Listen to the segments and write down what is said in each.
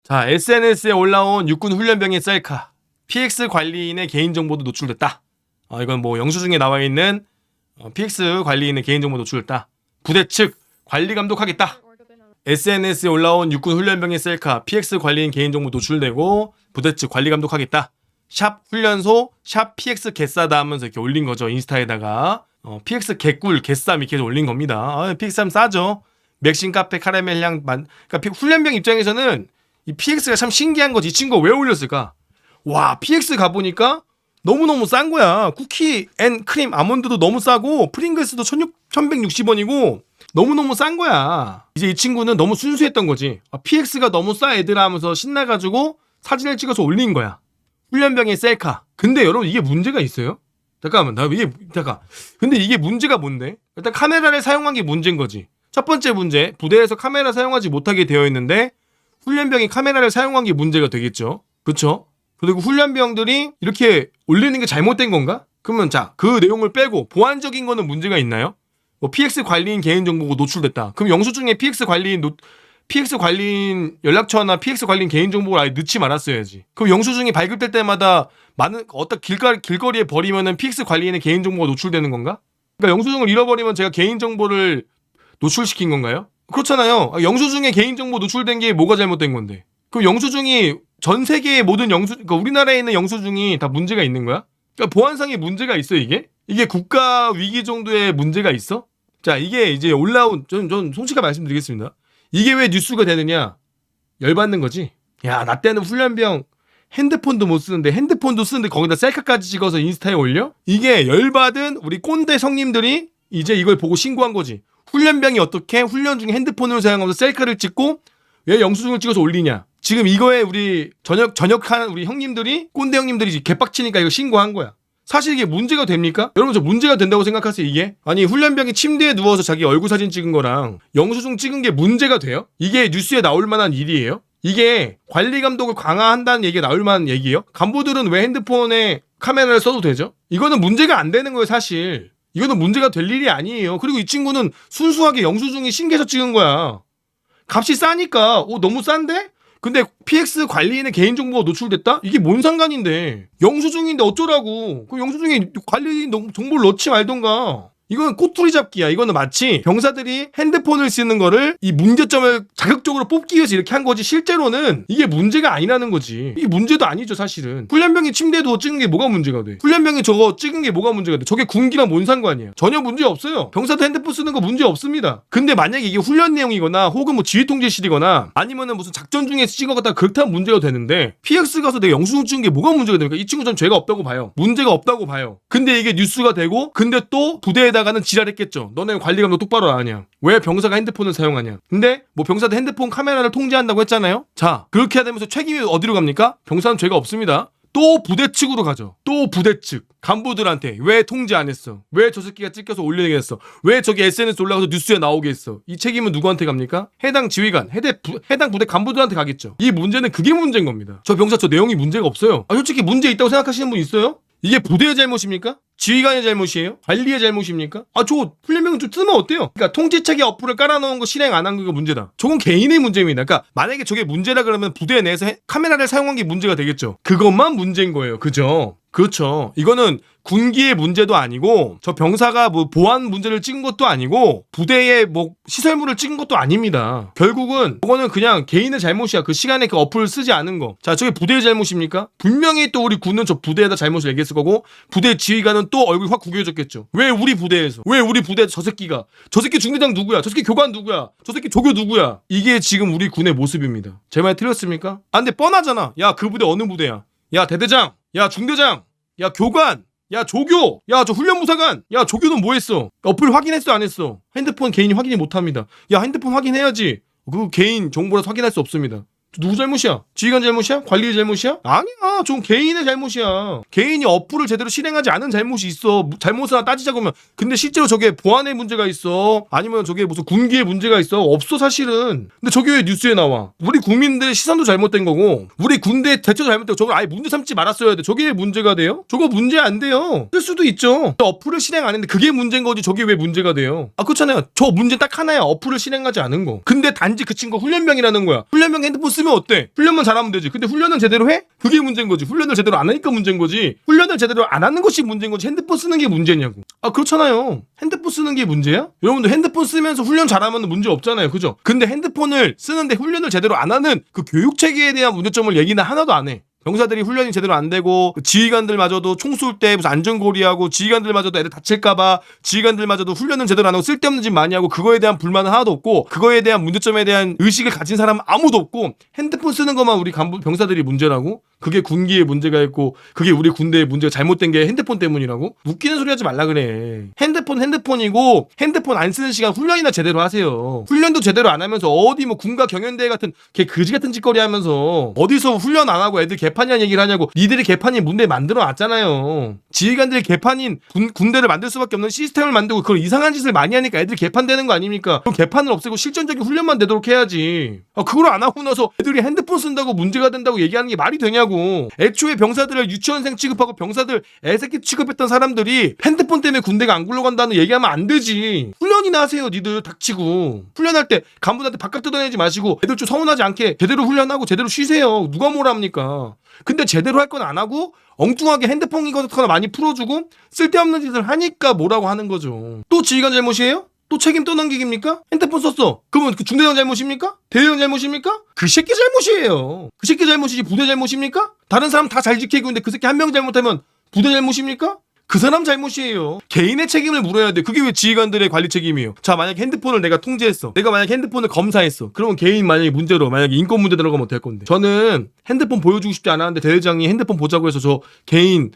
자, SNS에 올라온 육군 훈련병의 셀카, PX 관리인의 개인정보도 노출됐다. 이건 뭐 영수증에 나와 있는 PX 관리인의 개인정보 노출됐다. 부대 측 관리 감독하겠다. SNS에 올라온 육군 훈련병의 셀카, PX 관리인 개인정보 노출되고 부대 측 관리 감독하겠다. 샵 훈련소, 샵 PX 개싸다 하면서 이렇게 올린 거죠. 인스타에다가 PX 개꿀, 개쌈 이렇게 올린 겁니다. PX쌈 싸죠. 맥심 카페 카라멜 향 그러니까 훈련병 입장에서는 이 PX가 참 신기한 거지. 이 친구가 왜 올렸을까? 와, PX 가보니까 너무너무 싼 거야. 쿠키 앤 크림 아몬드도 너무 싸고 프링글스도 1160원이고 너무너무 싼 거야. 이제 이 친구는 너무 순수했던 거지. PX가 너무 싸 얘들아 하면서 신나가지고 사진을 찍어서 올린 거야. 훈련병의 셀카. 근데 여러분 이게 문제가 있어요? 잠깐만, 근데 이게 문제가 뭔데? 일단 카메라를 사용한 게 문제인 거지. 첫 번째 문제, 부대에서 카메라 사용하지 못하게 되어 있는데 훈련병이 카메라를 사용한 게 문제가 되겠죠. 그쵸? 그리고 훈련병들이 이렇게 올리는 게 잘못된 건가? 그러면 자, 그 내용을 빼고 보안적인 거는 문제가 있나요? 뭐 PX 관리인 개인정보가 노출됐다. 그럼 영수증에 PX 관리인 연락처나 PX 관리인 개인정보를 아예 넣지 말았어야지. 그럼 영수증이 발급될 때마다 어떤 길거리에 버리면은 PX 관리인의 개인정보가 노출되는 건가? 그러니까 영수증을 잃어버리면 제가 개인정보를 노출시킨 건가요? 그렇잖아요. 영수증에 개인정보 노출된 게 뭐가 잘못된 건데? 그럼 영수증이 전 세계의 모든 그러니까 우리나라에 있는 영수증이 다 문제가 있는 거야? 그러니까 보안상의 문제가 있어 이게? 이게 국가 위기 정도의 문제가 있어? 자, 이게 이제 올라온 전 솔직히 말씀드리겠습니다. 이게 왜 뉴스가 되느냐? 열받는 거지. 야, 나 때는 훈련병 핸드폰도 못 쓰는데 핸드폰도 쓰는데 거기다 셀카까지 찍어서 인스타에 올려? 이게 열받은 우리 꼰대 성님들이 이제 이걸 보고 신고한 거지. 훈련병이 어떻게 훈련 중에 핸드폰을 사용하면서 셀카를 찍고 왜 영수증을 찍어서 올리냐. 지금 이거에 우리 전역한 우리 형님들이 꼰대 형님들이 개빡치니까 이거 신고한 거야. 사실 이게 문제가 됩니까? 여러분 저 문제가 된다고 생각하세요 이게? 아니 훈련병이 침대에 누워서 자기 얼굴 사진 찍은 거랑 영수증 찍은 게 문제가 돼요? 이게 뉴스에 나올 만한 일이에요? 이게 관리 감독을 강화한다는 얘기가 나올 만한 얘기예요? 간부들은 왜 핸드폰에 카메라를 써도 되죠? 이거는 문제가 안 되는 거예요 사실. 이거는 문제가 될 일이 아니에요. 그리고 이 친구는 순수하게 영수증이 신기해서 찍은 거야. 값이 싸니까 너무 싼데? 근데 PX 관리인의 개인정보가 노출됐다? 이게 뭔 상관인데. 영수증인데 어쩌라고. 그 영수증에 관리인 정보를 넣지 말던가. 이건 꼬투리 잡기야. 이거는 마치 병사들이 핸드폰을 쓰는 거를 이 문제점을 자극적으로 뽑기 위해서 이렇게 한 거지 실제로는 이게 문제가 아니라는 거지. 이게 문제도 아니죠 사실은. 훈련병이 침대에 누워 찍은 게 뭐가 문제가 돼? 훈련병이 저거 찍은 게 뭐가 문제가 돼? 저게 군기랑 뭔 상관이야? 전혀 문제 없어요. 병사도 핸드폰 쓰는 거 문제 없습니다. 근데 만약에 이게 훈련 내용이거나 혹은 뭐 지휘통제실이거나 아니면은 무슨 작전 중에 찍어갔다 그렇다면 문제가 되는데 PX 가서 내가 영수증 찍은 게 뭐가 문제가 됩니까? 이 친구 전 죄가 없다고 봐요. 문제가 없다고 봐요. 근데 이게 뉴스가 되고 근데 또 부대에다가는 지랄했겠죠. 너네 관리 감독 똑바로 안 하냐? 왜 병사가 핸드폰을 사용하냐? 근데 뭐 병사도 핸드폰 카메라를 통제한다고 했잖아요. 자, 그렇게 하면서 책임이 어디로 갑니까? 병사는 죄가 없습니다. 또 부대 측으로 가죠. 또 부대 측 간부들한테 왜 통제 안 했어? 왜 저 새끼가 찍혀서 올리게 했어? 왜 저기 SNS 올라가서 뉴스에 나오게 했어? 이 책임은 누구한테 갑니까? 해당 지휘관, 해당 부대 간부들한테 가겠죠. 이 문제는 그게 문제인 겁니다. 저 병사 저 내용이 문제가 없어요. 솔직히 문제 있다고 생각하시는 분 있어요? 이게 부대의 잘못입니까? 지휘관의 잘못이에요? 관리의 잘못입니까? 저 훈련병은 좀 쓰면 어때요? 그러니까 통제체계 어플을 깔아놓은 거 실행 안 한 거가 문제다. 저건 개인의 문제입니다. 그러니까 만약에 저게 문제라 그러면 부대 내에서 카메라를 사용한 게 문제가 되겠죠. 그것만 문제인 거예요. 그죠? 그렇죠. 이거는 군기의 문제도 아니고 저 병사가 뭐 보안 문제를 찍은 것도 아니고 부대의 뭐 시설물을 찍은 것도 아닙니다. 결국은 그거는 그냥 개인의 잘못이야. 그 시간에 그 어플을 쓰지 않은 거. 자, 저게 부대의 잘못입니까? 분명히 또 우리 군은 저 부대에다 잘못을 얘기했을 거고 부대 지휘관은 또 얼굴 확 구겨졌겠죠. 왜 우리 부대에서 저 새끼 중대장 누구야? 저 새끼 교관 누구야? 저 새끼 조교 누구야? 이게 지금 우리 군의 모습입니다. 제 말 틀렸습니까? 근데 뻔하잖아. 야, 그 부대 어느 부대야? 야, 대대장, 야, 중대장, 야, 교관, 야, 조교, 야, 저 훈련부사관, 야, 조교는 뭐 했어? 어플 확인했어 안 했어? 핸드폰 개인이 확인이 못합니다. 야, 핸드폰 확인해야지. 그 개인 정보라서 확인할 수 없습니다. 누구 잘못이야? 지휘관 잘못이야? 관리의 잘못이야? 아니야. 좀 개인의 잘못이야. 개인이 어플을 제대로 실행하지 않은 잘못이 있어. 잘못을 하나 따지자고 하면. 근데 실제로 저게 보안의 문제가 있어. 아니면 저게 무슨 군기의 문제가 있어. 없어 사실은. 근데 저게 왜 뉴스에 나와? 우리 국민들의 시선도 잘못된 거고 우리 군대 대처도 잘못되고 저걸 아예 문제 삼지 말았어야 돼. 저게 왜 문제가 돼요? 저거 문제 안 돼요. 쓸 수도 있죠. 어플을 실행 안 했는데 그게 문제인 거지 저게 왜 문제가 돼요? 그렇잖아요. 저 문제 딱 하나야. 어플을 실행하지 않은 거. 근데 단지 그 친구가 훈련병이라는 거야. 훈련병 핸드폰 쓰면 없으면 어때? 훈련만 잘하면 되지. 근데 훈련을 제대로 해? 그게 문제인 거지. 훈련을 제대로 안 하니까 문제인 거지. 훈련을 제대로 안 하는 것이 문제인 거지. 핸드폰 쓰는 게 문제냐고. 아 그렇잖아요. 핸드폰 쓰는 게 문제야? 여러분들 핸드폰 쓰면서 훈련 잘하면 문제 없잖아요. 그죠? 근데 핸드폰을 쓰는데 훈련을 제대로 안 하는 그 교육 체계에 대한 문제점을 얘기는 하나도 안 해. 병사들이 훈련이 제대로 안 되고 지휘관들마저도 총 쏠 때 무슨 안전고리하고 지휘관들마저도 애들 다칠까봐 지휘관들마저도 훈련은 제대로 안 하고 쓸데없는 짓 많이 하고 그거에 대한 불만은 하나도 없고 그거에 대한 문제점에 대한 의식을 가진 사람은 아무도 없고 핸드폰 쓰는 것만 우리 간부 병사들이 문제라고? 그게 군기에 문제가 있고 그게 우리 군대의 문제가 잘못된 게 핸드폰 때문이라고? 웃기는 소리 하지 말라 그래. 핸드폰이고 핸드폰 안 쓰는 시간 훈련이나 제대로 하세요. 훈련도 제대로 안 하면서 어디 뭐 군가 경연대회 같은 개 그지 같은 짓거리 하면서 어디서 훈련 안 하고 애들 개판이란 얘기를 하냐고. 니들이 개판인 문제 만들어 놨잖아요. 지휘관들이 개판인 군대를 만들 수밖에 없는 시스템을 만들고 그걸 이상한 짓을 많이 하니까 애들이 개판되는 거 아닙니까? 그럼 개판을 없애고 실전적인 훈련만 되도록 해야지. 그걸 안 하고 나서 애들이 핸드폰 쓴다고 문제가 된다고 얘기하는 게 말이 되냐고. 애초에 병사들을 유치원생 취급하고 병사들 애새끼 취급했던 사람들이 핸드폰 때문에 군대가 안 굴러간다는 얘기하면 안 되지. 훈련이나 하세요. 니들 닥치고. 훈련할 때 간부한테 바깥 뜯어내지 마시고 애들 좀 서운하지 않게 제대로 훈련하고 제대로 쉬세요. 누가 뭐라 합니까? 근데 제대로 할 건 안 하고 엉뚱하게 핸드폰 이거나 많이 풀어주고 쓸데없는 짓을 하니까 뭐라고 하는 거죠. 또 지휘관 잘못이에요? 또 책임 떠넘기기입니까? 핸드폰 썼어. 그러면 그 중대장 잘못입니까? 대대장 잘못입니까? 그 새끼 잘못이에요. 그 새끼 잘못이지 부대 잘못입니까? 다른 사람 다 잘 지키고 있는데 그 새끼 한 명 잘못하면 부대 잘못입니까? 그 사람 잘못이에요. 개인의 책임을 물어야 돼. 그게 왜 지휘관들의 관리 책임이에요? 자, 만약에 핸드폰을 내가 통제했어. 내가 만약에 핸드폰을 검사했어. 그러면 개인 만약에 문제로 만약에 인권 문제 들어가면 어떡할 건데? 저는 핸드폰 보여주고 싶지 않았는데 대대장이 핸드폰 보자고 해서 저 개인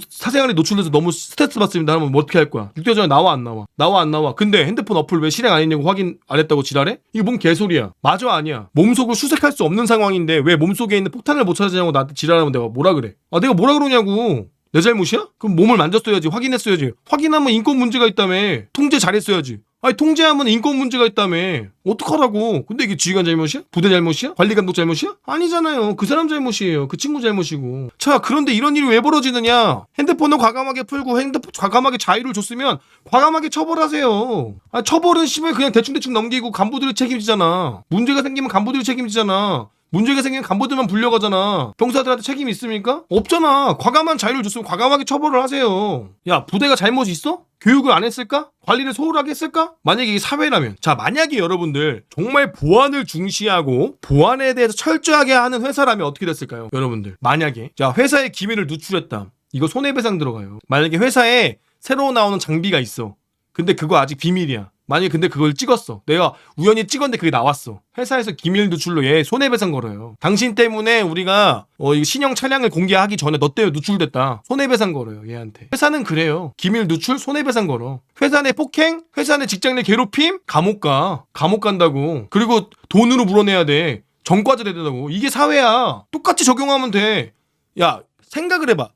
사생활에 노출돼서 너무 스트레스 받습니다 하면 뭐 어떻게 할 거야? 6개월 전에 나와 안 나와? 나와 안 나와? 근데 핸드폰 어플 왜 실행 안 했냐고 확인 안 했다고 지랄해? 이게 뭔 개소리야. 맞아 아니야. 몸속을 수색할 수 없는 상황인데 왜 몸속에 있는 폭탄을 못 찾으냐고 나한테 지랄하면 내가 뭐라 그래? 내가 뭐라 그러냐고. 내 잘못이야? 그럼 몸을 만졌어야지. 확인했어야지. 확인하면 인권 문제가 있다며. 통제 잘했어야지. 아니 통제하면 인권 문제가 있다며. 어떡하라고. 근데 이게 지휘관 잘못이야? 부대 잘못이야? 관리감독 잘못이야? 아니잖아요. 그 사람 잘못이에요. 그 친구 잘못이고. 자, 그런데 이런 일이 왜 벌어지느냐? 핸드폰을 과감하게 풀고 과감하게 자유를 줬으면 과감하게 처벌하세요. 처벌은 씨발 그냥 대충 넘기고 간부들이 책임지잖아. 문제가 생기면 간부들이 책임지잖아. 문제가 생기면 간부들만 불려가잖아. 병사들한테 책임이 있습니까? 없잖아. 과감한 자유를 줬으면 과감하게 처벌을 하세요. 야, 부대가 잘못이 있어? 교육을 안 했을까? 관리를 소홀하게 했을까? 만약에 이게 사회라면. 자, 만약에 여러분들 정말 보안을 중시하고 보안에 대해서 철저하게 하는 회사라면 어떻게 됐을까요? 여러분들 만약에 자 회사의 기밀을 누출했다. 이거 손해배상 들어가요. 만약에 회사에 새로 나오는 장비가 있어. 근데 그거 아직 비밀이야. 만약에 근데 그걸 찍었어. 내가 우연히 찍었는데 그게 나왔어. 회사에서 기밀 누출로 얘 손해배상 걸어요. 당신 때문에 우리가 이 신형 차량을 공개하기 전에 너 때문에 누출됐다. 손해배상 걸어요. 얘한테. 회사는 그래요. 기밀 누출 손해배상 걸어. 회사 내 폭행, 회사 내 직장 내 괴롭힘, 감옥 가. 감옥 간다고. 그리고 돈으로 물어내야 돼. 전과자 되다고. 이게 사회야. 똑같이 적용하면 돼. 야, 생각을 해봐.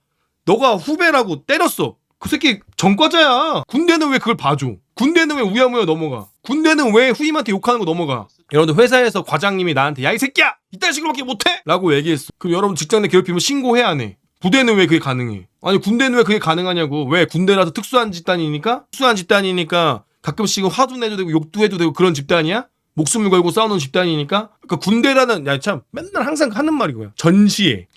너가 후배라고 때렸어. 그 새끼 전과자야. 군대는 왜 그걸 봐줘? 군대는 왜 우야무야 넘어가? 군대는 왜 후임한테 욕하는 거 넘어가? 여러분들 회사에서 과장님이 나한테 야 이 새끼야! 이딴 식으로밖에 못해? 라고 얘기했어. 그럼 여러분 직장 내 괴롭히면 신고해야 안 해? 부대는 왜 그게 가능해? 아니 군대는 왜 그게 가능하냐고. 왜? 군대라서 특수한 집단이니까? 특수한 집단이니까 가끔씩은 화도 내도 되고 욕도 해도 되고 그런 집단이야? 목숨을 걸고 싸우는 집단이니까? 그러니까 군대라는 야 참 맨날 항상 하는 말이 뭐야? 전시회.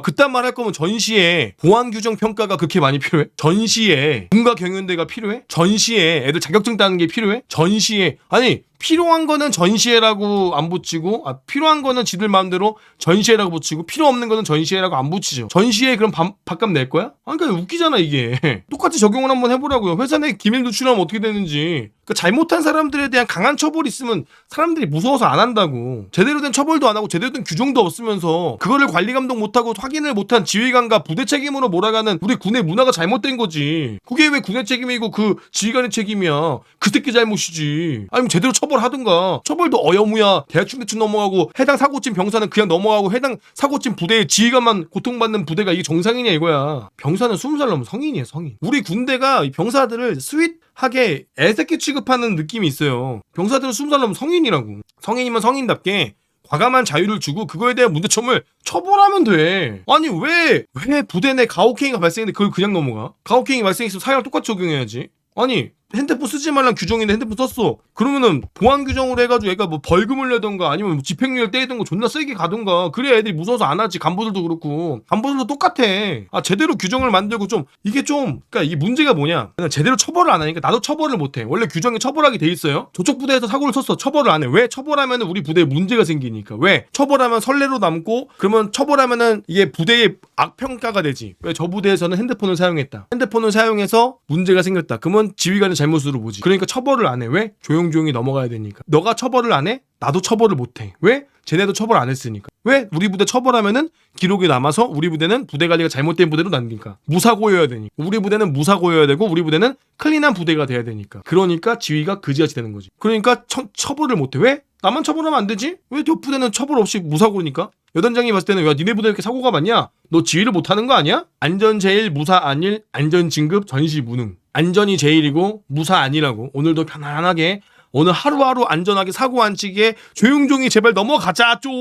그딴 말 할 거면 전시회 보안 규정 평가가 그렇게 많이 필요해? 전시회 군가 경연대가 필요해? 전시회 애들 자격증 따는 게 필요해? 전시회 아니 필요한 거는 전시회라고 안 붙이고 필요한 거는 지들 마음대로 전시회라고 붙이고 필요 없는 거는 전시회라고 안 붙이죠. 전시회 그럼 밥값 낼 거야? 그러니까 웃기잖아 이게. 똑같이 적용을 한번 해보라고요. 회사 내 기밀 누출하면 어떻게 되는지. 그러니까 잘못한 사람들에 대한 강한 처벌이 있으면 사람들이 무서워서 안 한다고. 제대로 된 처벌도 안 하고 제대로 된 규정도 없으면서 그거를 관리 감독 못하고 확인을 못한 지휘관과 부대 책임으로 몰아가는 우리 군의 문화가 잘못된 거지. 그게 왜 군의 책임이고 그 지휘관의 책임이야. 그 새끼 잘못이지. 아니면 제대로 처벌하든가. 처벌도 어여무야 대충 넘어가고 해당 사고친 병사는 그냥 넘어가고 해당 사고친 부대의 지휘관만 고통받는 부대가 이게 정상이냐 이거야. 병사는 20살 넘으면 성인이에요 성인. 우리 군대가 병사들을 스윗하게 애새끼 취급하는 느낌이 있어요. 병사들은 20살 넘으면 성인이라고. 성인이면 성인답게 과감한 자유를 주고 그거에 대한 문제점을 처벌하면 돼. 아니 왜 부대 내 가혹행위가 발생했는데 그걸 그냥 넘어가? 가혹행위 발생했으면 사회랑 똑같이 적용해야지. 아니 핸드폰 쓰지 말라는 규정인데 핸드폰 썼어. 그러면은 보안 규정으로 해가지고 얘가 뭐 벌금을 내던가 아니면 뭐 집행유예 떼이던가 존나 세게 가던가. 그래야 애들이 무서워서 안 하지. 간부들도 그렇고. 간부들도 똑같아. 아 제대로 규정을 만들고 좀 이게 좀 그러니까 이 문제가 뭐냐. 그냥 제대로 처벌을 안 하니까 나도 처벌을 못 해. 원래 규정에 처벌하게 돼 있어요. 저쪽 부대에서 사고를 쳤어. 처벌을 안 해. 왜? 처벌하면 우리 부대에 문제가 생기니까. 왜? 처벌하면 선례로 남고 그러면 처벌하면은 이게 부대의 악평가가 되지. 왜? 저 부대에서는 핸드폰을 사용했다. 핸드폰을 사용해서 문제가 생겼다. 그러면 지휘관의 잘못으로 보지. 그러니까 처벌을 안 해. 왜? 조용조용히 넘어가야 되니까. 너가 처벌을 안 해? 나도 처벌을 못 해. 왜? 쟤네도 처벌 안 했으니까. 왜? 우리 부대 처벌하면은 기록이 남아서 우리 부대는 부대 관리가 잘못된 부대로 남기니까. 무사고여야 되니까. 우리 부대는 무사고여야 되고 우리 부대는 클린한 부대가 돼야 되니까. 그러니까 지휘가 그지같이 되는 거지. 그러니까 처벌을 못 해. 왜? 나만 처벌하면 안 되지? 왜 옆 부대는 처벌 없이 무사고니까? 여단장이 봤을 때는 야 니네 부대 이렇게 사고가 많냐? 너 지휘를 못하는 거 아니야? 안전 제일, 무사 안일, 안전 진급, 전시 무능. 안전이 제일이고 무사 안일하고 오늘도 편안하게 오늘 하루하루 안전하게 사고 안 치게 조용조용히 제발 넘어가자 좀.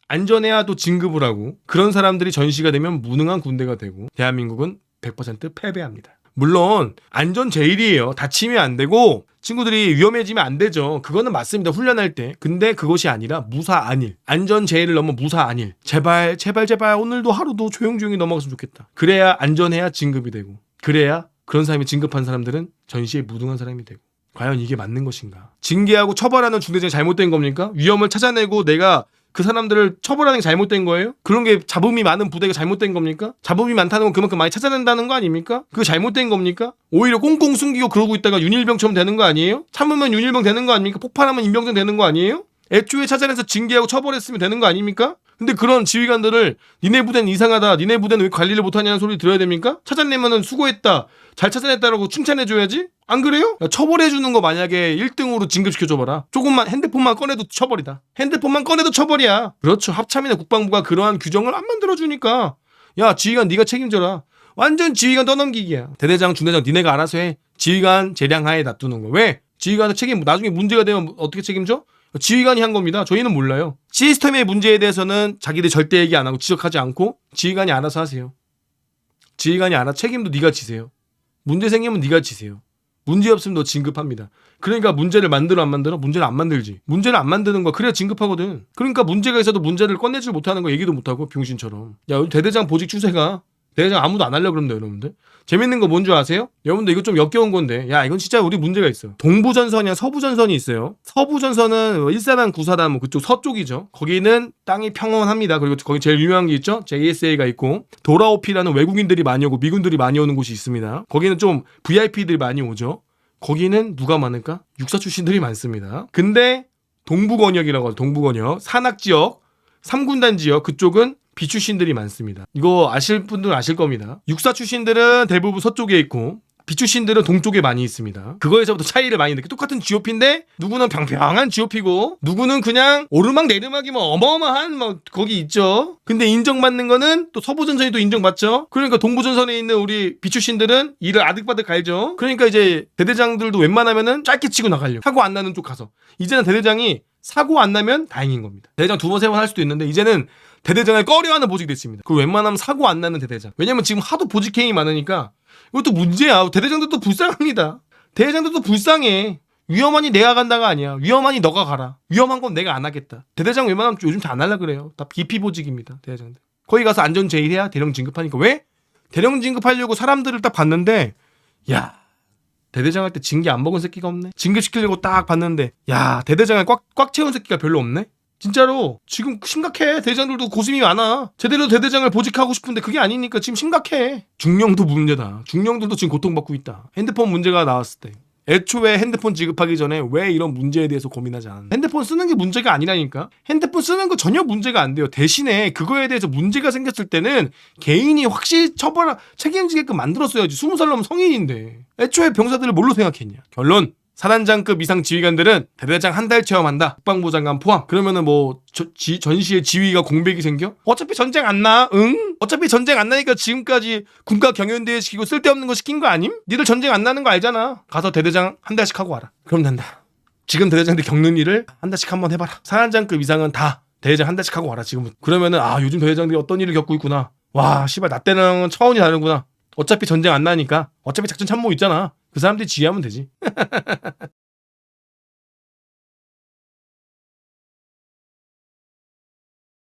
안전해야 또 진급을 하고 그런 사람들이 전시가 되면 무능한 군대가 되고 대한민국은 100% 패배합니다. 물론 안전 제일이에요. 다치면 안 되고 친구들이 위험해지면 안 되죠. 그거는 맞습니다. 훈련할 때. 근데 그것이 아니라 무사 안일. 안전 제일을 넘어 무사 안일. 제발 오늘도 하루도 조용조용히 넘어갔으면 좋겠다. 그래야 안전해야 진급이 되고 그래야 그런 사람이 진급한 사람들은 전시에 무능한 사람이 되고 과연 이게 맞는 것인가? 징계하고 처벌하는 중대장이 잘못된 겁니까? 위험을 찾아내고 내가 그 사람들을 처벌하는 게 잘못된 거예요? 그런 게 잡음이 많은 부대가 잘못된 겁니까? 잡음이 많다는 건 그만큼 많이 찾아낸다는 거 아닙니까? 그거 잘못된 겁니까? 오히려 꽁꽁 숨기고 그러고 있다가 윤일병처럼 되는 거 아니에요? 참으면 윤일병 되는 거 아닙니까? 폭발하면 임병장 되는 거 아니에요? 애초에 찾아내서 징계하고 처벌했으면 되는 거 아닙니까? 근데 그런 지휘관들을 니네 부대는 이상하다, 니네 부대는 왜 관리를 못하냐는 소리 들어야 됩니까? 찾아내면은 수고했다, 잘 찾아냈다라고 칭찬해줘야지? 안 그래요? 야, 처벌해주는 거 만약에 1등으로 진급시켜줘봐라. 조금만 핸드폰만 꺼내도 처벌이다. 핸드폰만 꺼내도 처벌이야. 그렇죠. 합참이나 국방부가 그러한 규정을 안 만들어주니까 야 지휘관 네가 책임져라. 완전 지휘관 떠넘기기야. 대대장 중대장 니네가 알아서 해. 지휘관 재량하에 놔두는 거. 왜? 지휘관의 책임 나중에 문제가 되면 어떻게 책임져? 지휘관이 한 겁니다. 저희는 몰라요. 시스템의 문제에 대해서는 자기들 절대 얘기 안 하고 지적하지 않고 지휘관이 알아서 하세요. 지휘관이 알아 책임도 네가 지세요. 문제 생기면 네가 지세요. 문제 없으면 너 진급합니다. 그러니까 문제를 만들어 안 만들어? 문제를 안 만들지. 문제를 안 만드는 거야. 그래야 진급하거든. 그러니까 문제가 있어도 문제를 꺼내질 못하는 거 얘기도 못하고 병신처럼. 야 우리 대대장 보직 추세가 대대장 아무도 안 하려고 그럽니다 여러분들. 재밌는 거 뭔지 아세요? 여러분들 이거 좀 역겨운 건데 야 이건 진짜 우리 문제가 있어. 동부전선이랑 서부전선이 있어요. 서부전선은 1사단 9사단 뭐 그쪽 서쪽이죠. 거기는 땅이 평온합니다. 그리고 거기 제일 유명한 게 있죠. JSA가 있고 도라오피라는 외국인들이 많이 오고 미군들이 많이 오는 곳이 있습니다. 거기는 좀 VIP들이 많이 오죠. 거기는 누가 많을까? 육사 출신들이 많습니다. 근데 동부권역이라고 하죠. 동부권역 산악지역 3군단 지역 그쪽은 비출신들이 많습니다. 이거 아실 분들은 아실 겁니다. 육사 출신들은 대부분 서쪽에 있고 비출신들은 동쪽에 많이 있습니다. 그거에서부터 차이를 많이 느껴. 똑같은 GOP인데 누구는 평평한 GOP고 누구는 그냥 오르막 내리막이 뭐 어마어마한 뭐 거기 있죠. 근데 인정받는 거는 또 서부전선이 또 인정받죠. 그러니까 동부전선에 있는 우리 비출신들은 일을 아득바득 갈죠. 그러니까 이제 대대장들도 웬만하면은 짧게 치고 나가려고 사고 안 나는 쪽 가서 이제는 대대장이 사고 안 나면 다행인 겁니다. 대대장 2번 3번 할 수도 있는데 이제는 대대장을 꺼려하는 보직이 됐습니다. 그리고 웬만하면 사고 안 나는 대대장. 왜냐면 지금 하도 보직행위 많으니까 이것도 문제야. 대대장들도 불쌍합니다. 대대장들도 불쌍해. 위험하니 내가 간다가 아니야. 위험하니 너가 가라. 위험한 건 내가 안 하겠다. 대대장 웬만하면 요즘 다 안 하려 그래요. 다 기피 보직입니다. 대대장들. 거기 가서 안전 제일해야 대령 진급하니까. 왜? 대령 진급하려고 사람들을 딱 봤는데 야 대대장 할 때 징계 안 먹은 새끼가 없네. 진급시키려고 딱 봤는데 야 대대장을 꽉 채운 새끼가 별로 없네. 진짜로 지금 심각해. 대대장들도 고심이 많아. 제대로 대대장을 보직하고 싶은데 그게 아니니까 지금 심각해. 중령도 문제다. 중령들도 지금 고통받고 있다. 핸드폰 문제가 나왔을 때 애초에 핸드폰 지급하기 전에 왜 이런 문제에 대해서 고민하지 않았나. 핸드폰 쓰는 게 문제가 아니라니까. 핸드폰 쓰는 거 전혀 문제가 안 돼요. 대신에 그거에 대해서 문제가 생겼을 때는 개인이 확실히 책임지게끔 만들었어야지. 20살 넘은 성인인데 애초에 병사들을 뭘로 생각했냐. 결론 사단장급 이상 지휘관들은 대대장 한 달 체험한다. 국방부 장관 포함. 그러면은 뭐 전시에 지휘가 공백이 생겨? 어차피 전쟁 안 나. 응? 어차피 전쟁 안 나니까 지금까지 군가 경연대회 시키고 쓸데없는 거 시킨 거 아님? 니들 전쟁 안 나는 거 알잖아. 가서 대대장 한 달씩 하고 와라. 그럼 된다. 지금 대대장들 겪는 일을 한 달씩 한번 해봐라. 사단장급 이상은 다 대대장 한 달씩 하고 와라. 지금 그러면은 아 요즘 대대장들이 어떤 일을 겪고 있구나. 와 씨발 나 때는 차원이 다르구나. 어차피 전쟁 안 나니까 어차피 작전 참모 있잖아. 그 사람들이 지휘하면 되지.